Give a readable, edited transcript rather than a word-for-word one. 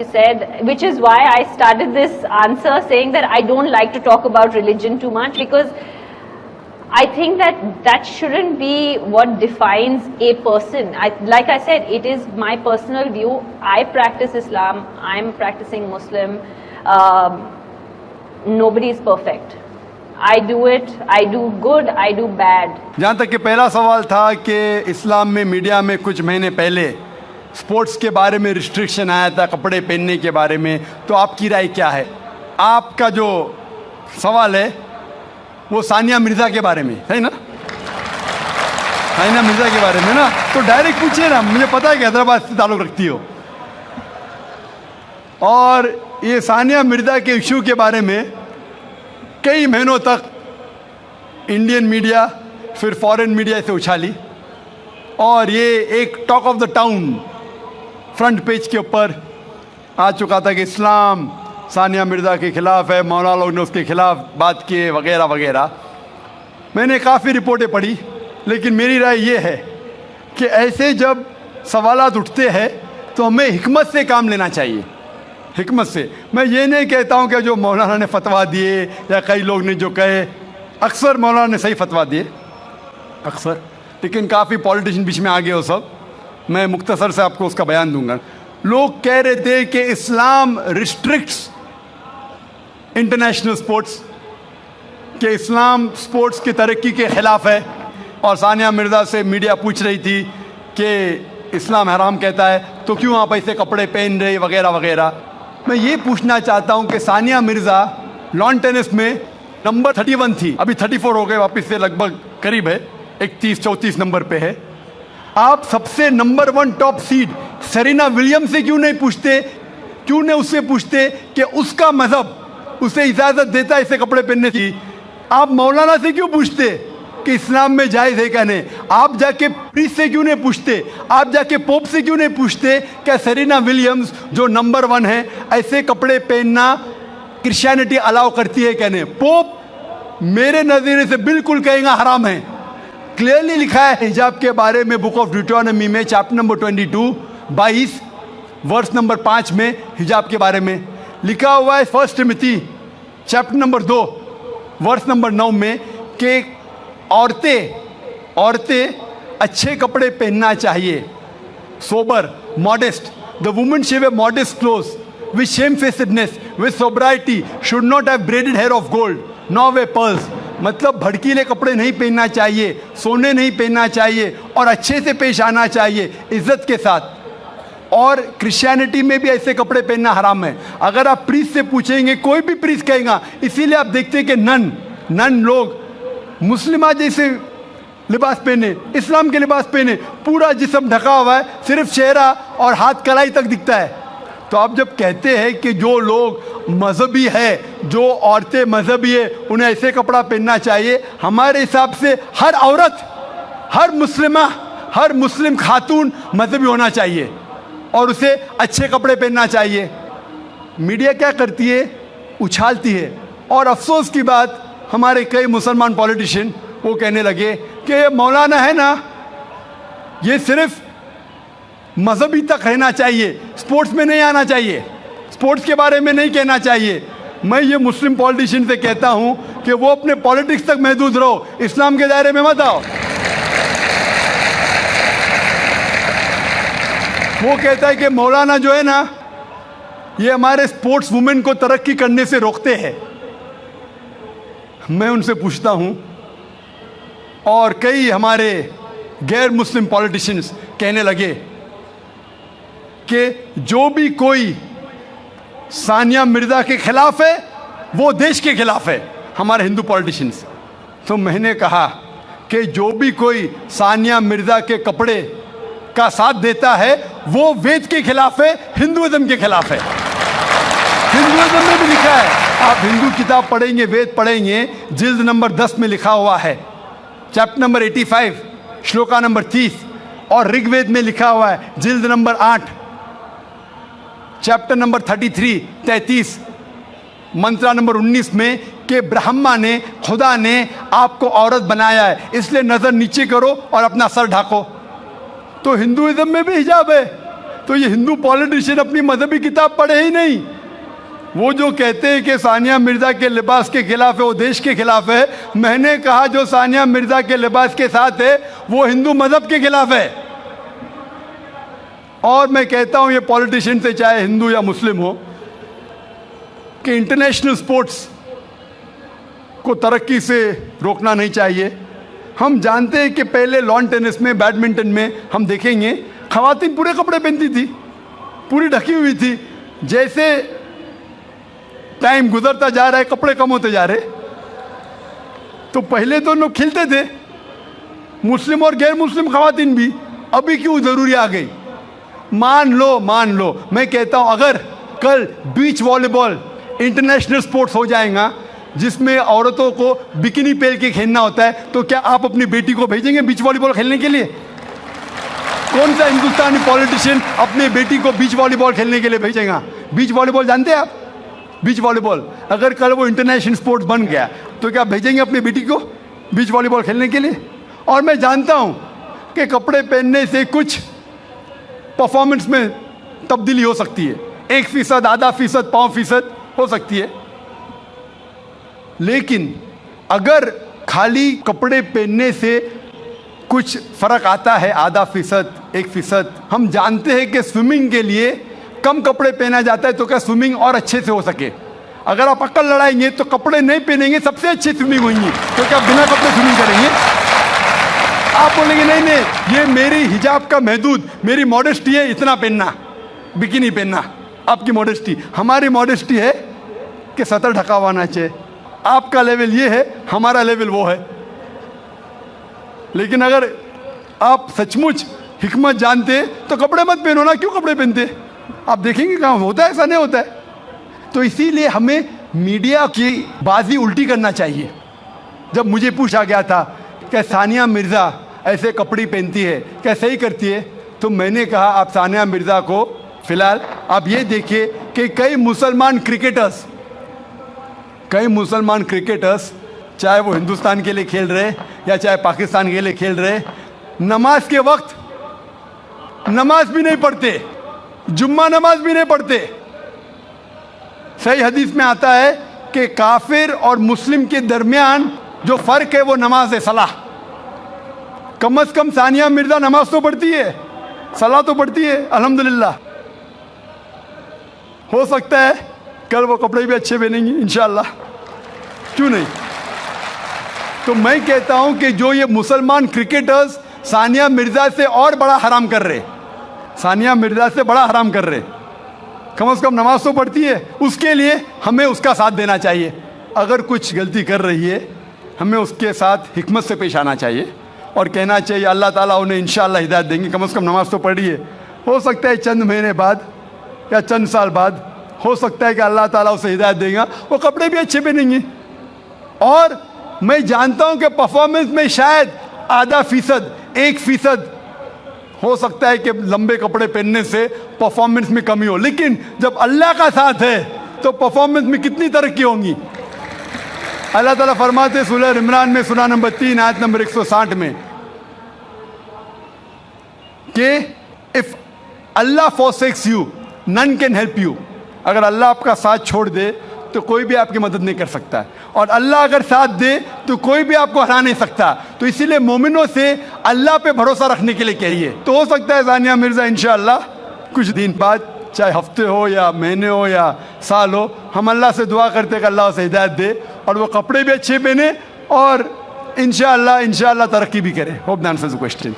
said, which is why I started this answer saying that I don't like to talk about religion too much, because I think that shouldn't be what defines a person. Like I said, it is my personal view. I practice Islam. I'm practicing Muslim. Nobody is perfect. I do it. I do good. I do bad. जहाँ तक कि पहला सवाल था कि इस्लाम में media में कुछ महीने पहले स्पोर्ट्स के बारे में रिस्ट्रिक्शन आया था, कपड़े पहनने के बारे में, तो आपकी राय क्या है? आपका जो सवाल है वो सानिया मिर्ज़ा के बारे में है ना? सानिया मिर्ज़ा के बारे में ना, तो डायरेक्ट पूछिए ना, मुझे पता है कि हैदराबाद से ताल्लुक़ रखती हो। और ये सानिया मिर्ज़ा के इशू के बारे में कई महीनों तक इंडियन मीडिया फिर फॉरेन मीडिया से उछाली और ये एक talk of the town front page के ऊपर आ चुका था कि इस्लाम सानिया मिर्ज़ा के ख़िलाफ़ है, मौलाना लोग ने उसके ख़िलाफ़ बात किए वगैरह वगैरह। मैंने काफ़ी रिपोर्टें पढ़ी, लेकिन मेरी राय ये है कि ऐसे जब सवालात उठते हैं तो हमें हिकमत से काम लेना चाहिए। हिकमत से मैं ये नहीं कहता हूँ कि जो मौलाना ने फतवा दिए या कई लोग ने जो कहे, अक्सर मौलाना ने सही फतवा दिए अक्सर, लेकिन काफ़ी पॉलिटिशियन बीच में आ गए हो सब। मैं मुख्तसर से आपको उसका बयान दूंगा। लोग कह रहे थे कि इस्लाम रिस्ट्रिक्ट्स इंटरनेशनल स्पोर्ट्स, कि इस्लाम स्पोर्ट्स की तरक्की के ख़िलाफ़ है, और सानिया मिर्ज़ा से मीडिया पूछ रही थी कि इस्लाम हराम कहता है तो क्यों आप ऐसे कपड़े पहन रहे वगैरह वगैरह। मैं ये पूछना चाहता हूँ कि सानिया मिर्ज़ा लॉन टेनिस में नंबर 31 थी, अभी 34 हो गए, वापस से लगभग करीब है, 31-34 नंबर पे है। आप सबसे number 1 top seed Serena Williams से क्यों नहीं पूछते, क्यों नहीं उससे पूछते कि उसका मजहब उसे इजाज़त देता है ऐसे कपड़े पहनने की? आप मौलाना से क्यों पूछते कि इस्लाम में जायज़ है क्या नहीं? आप जाके प्रीस्ट से क्यों नहीं पूछते? आप जाके पोप से क्यों नहीं पूछते क्या सेरेना विलियम्स जो नंबर 1 है ऐसे कपड़े पहनना क्रिश्चियनिटी अलाउ करती है क्या नहीं? पोप मेरे नज़रिए से बिल्कुल कहेगा हराम है। क्लियरली लिखा है हिजाब के बारे में बुक ऑफ ड्यूटोनॉमी में चैप्टर नंबर 22 वर्स नंबर 5 में हिजाब के बारे में लिखा हुआ है। First Timothy chapter number 2 verse number 9 में कि औरतें अच्छे कपड़े पहनना चाहिए, sober, modest. The woman should wear modest clothes with shamefacedness, with sobriety, should not have braided hair of gold, nor wear pearls। मतलब भड़कीले कपड़े नहीं पहनना चाहिए, सोने नहीं पहनना चाहिए, और अच्छे से पेश आना चाहिए इज्जत के साथ। और क्रिश्चियनिटी में भी ऐसे कपड़े पहनना हराम है। अगर आप प्रीस्ट से पूछेंगे, कोई भी प्रीस्ट कहेगा, इसीलिए आप देखते हैं कि नन लोग मुस्लिमा जैसे लिबास पहने, इस्लाम के लिबास पहने, पूरा जिस्म ढका हुआ है, सिर्फ चेहरा और हाथ कलाई तक दिखता है। तो आप जब कहते हैं कि जो लोग मजहबी है, जो औरतें मजहबी है, उन्हें ऐसे कपड़ा पहनना चाहिए, हमारे हिसाब से हर औरत, हर मुस्लिमा, हर मुस्लिम खातून मजहबी होना चाहिए और उसे अच्छे कपड़े पहनना चाहिए। मीडिया क्या करती है? उछालती है। और अफसोस की बात, हमारे कई मुसलमान पॉलिटिशियन वो कहने लगे कि ये मौलाना है ना, ये सिर्फ मजहबी तक रहना चाहिए, स्पोर्ट्स में नहीं आना चाहिए, स्पोर्ट्स के बारे में नहीं कहना चाहिए। मैं ये मुस्लिम पॉलिटिशियन से कहता हूं कि वो अपने पॉलिटिक्स तक महदूद रहो, इस्लाम के दायरे में मत आओ। वो कहता है कि मौलाना जो है ना, ये हमारे स्पोर्ट्स वुमेन को तरक्की करने से रोकते हैं। मैं उनसे पूछता हूं, और कई हमारे गैर मुस्लिम पॉलिटिशियंस कहने लगे कि जो भी कोई सानिया मिर्ज़ा के खिलाफ है वो देश के खिलाफ है, हमारे हिंदू पॉलिटिशियंस। तो मैंने कहा कि जो भी कोई सानिया मिर्ज़ा के कपड़े का साथ देता है वो वेद के खिलाफ है, हिंदुइज्म के खिलाफ है। हिंदुइज्म में भी लिखा है, आप हिंदू किताब पढ़ेंगे, वेद पढ़ेंगे, जिल्द नंबर 10 में लिखा हुआ है, चैप्टर नंबर 85 श्लोका नंबर 30, और ऋग्वेद में लिखा हुआ है जिल्द नंबर 8 चैप्टर नंबर 33 मंत्रा नंबर 19 में कि ब्रह्मा ने, खुदा ने आपको औरत बनाया है, इसलिए नज़र नीचे करो और अपना सर ढाको। तो हिंदुइज्म में भी हिजाब है, तो ये हिंदू पॉलिटिशियन अपनी मजहबी किताब पढ़े ही नहीं। वो जो कहते हैं कि सानिया मिर्जा के लिबास के खिलाफ है, वो देश के खिलाफ है। मैंने कहा जो सानिया मिर्जा के लिबास के साथ है वो हिंदू मजहब के खिलाफ है। और मैं कहता हूं ये पॉलिटिशियन से, चाहे हिंदू या मुस्लिम हो, कि इंटरनेशनल स्पोर्ट्स को तरक्की से रोकना नहीं चाहिए। हम जानते हैं कि पहले लॉन टेनिस में, बैडमिंटन में हम देखेंगे खवातीन पूरे कपड़े पहनती थी, पूरी ढकी हुई थी। जैसे टाइम गुजरता जा रहा है, कपड़े कम होते जा रहे। तो पहले तो लोग खिलते थे, मुस्लिम और गैर मुस्लिम खवातीन भी। अभी क्यों जरूरी आ गई? मान लो मैं कहता हूं अगर कल बीच वॉलीबॉल इंटरनेशनल स्पोर्ट्स हो जाएगा जिसमें औरतों को बिकिनी पहन के खेलना होता है, तो क्या आप अपनी बेटी को भेजेंगे बीच वॉलीबॉल खेलने के लिए? कौन सा हिंदुस्तानी पॉलिटिशियन अपनी बेटी को बीच वॉलीबॉल खेलने के लिए भेजेगा? बीच वॉलीबॉल जानते हैं आप? बीच वॉलीबॉल अगर कल वो इंटरनेशनल स्पोर्ट्स बन गया तो क्या भेजेंगे अपनी बेटी को बीच वॉलीबॉल खेलने के लिए? और मैं जानता हूं कि कपड़े पहनने से कुछ परफॉर्मेंस में तब्दीली हो सकती है, 1%, आधा फीसद, 5% हो सकती है। लेकिन अगर खाली कपड़े पहनने से कुछ फर्क आता है, आधा फीसद, 1%, हम जानते हैं कि स्विमिंग के लिए कम कपड़े पहना जाता है तो क्या स्विमिंग और अच्छे से हो सके? अगर आप अक्ल लड़ाएंगे तो कपड़े नहीं पहनेंगे, सबसे अच्छी स्विमिंग होगी। तो क्या बिना कपड़े स्विमिंग करेंगे? आप बोलेंगे नहीं, ये मेरी हिजाब का महदूद, मेरी मॉडेस्टी है, इतना पहनना, बिकिनी पहनना। आपकी मॉडेस्टी, हमारी मॉडेस्टी है कि सतर ढका हुआ होना चाहिए। आपका लेवल ये है, हमारा लेवल वो है। लेकिन अगर आप सचमुच हिकमत जानते तो कपड़े मत पहनो ना, क्यों कपड़े पहनते? आप देखेंगे कहाँ होता है, ऐसा नहीं होता है। तो इसीलिए हमें मीडिया की बाजी उल्टी करना चाहिए। जब मुझे पूछा गया था कि सानिया मिर्ज़ा ऐसे कपड़े पहनती है, क्या सही करती है, तो मैंने कहा आप सानिया मिर्ज़ा को फिलहाल आप ये देखिए कि कई मुसलमान क्रिकेटर्स चाहे वो हिंदुस्तान के लिए खेल रहे या चाहे पाकिस्तान के लिए खेल रहे, नमाज के वक्त नमाज भी नहीं पढ़ते, जुम्मा नमाज भी नहीं पढ़ते। सही हदीस में आता है कि काफिर और मुस्लिम के दरमियान जो फर्क है वो नमाज है, सलाह। कम से कम सानिया मिर्जा नमाज तो पढ़ती है, सलाह तो पढ़ती है, अल्हम्दुलिल्लाह। हो सकता है कल वो कपड़े भी अच्छे पहनेंगी इंशाअल्लाह, क्यों नहीं। तो मैं कहता हूं कि जो ये मुसलमान क्रिकेटर्स सानिया मिर्जा से और बड़ा हराम कर रहे, सानिया मिर्जा से बड़ा हराम कर रहे, कम से कम नमाज तो पढ़ती है, उसके लिए हमें उसका साथ देना चाहिए। अगर कुछ गलती कर रही है हमें उसके साथ हिकमत से पेश आना चाहिए और कहना चाहिए अल्लाह ताला उन्हें इंशाअल्लाह हिदायत देंगे, कम से कम नमाज तो पढ़ी है। हो सकता है चंद महीने बाद या चंद साल बाद हो सकता है कि अल्लाह ताला उसे हिदायत देगा, वो कपड़े भी अच्छे पहनेंगे। और मैं जानता हूं कि परफॉर्मेंस में शायद आधा फीसद, 1% हो सकता है कि लंबे कपड़े पहनने से परफॉर्मेंस में कमी हो, लेकिन जब अल्लाह का साथ है तो परफॉर्मेंस में कितनी तरक्की होगी। अल्लाह ताला फरमाते सूरह इमरान में सूरह नंबर 3 आयत नंबर 160 में कि if Allah forsakes you none can help you, अगर अल्लाह आपका साथ छोड़ दे तो कोई भी आपकी मदद नहीं कर सकता, और अल्लाह अगर साथ दे तो कोई भी आपको हरा नहीं सकता। तो इसीलिए मोमिनों से अल्लाह पे भरोसा रखने के लिए कहिए। तो हो सकता है सानिया मिर्जा इंशाअल्लाह कुछ दिन बाद, चाहे हफ्ते हो या महीने हो या साल हो, हम अल्लाह से दुआ करते कि अल्लाह उसे हिदायत दे और वो कपड़े भी अच्छे पहने और इंशाअल्लाह तरक्की भी करे। Hope that answers the question.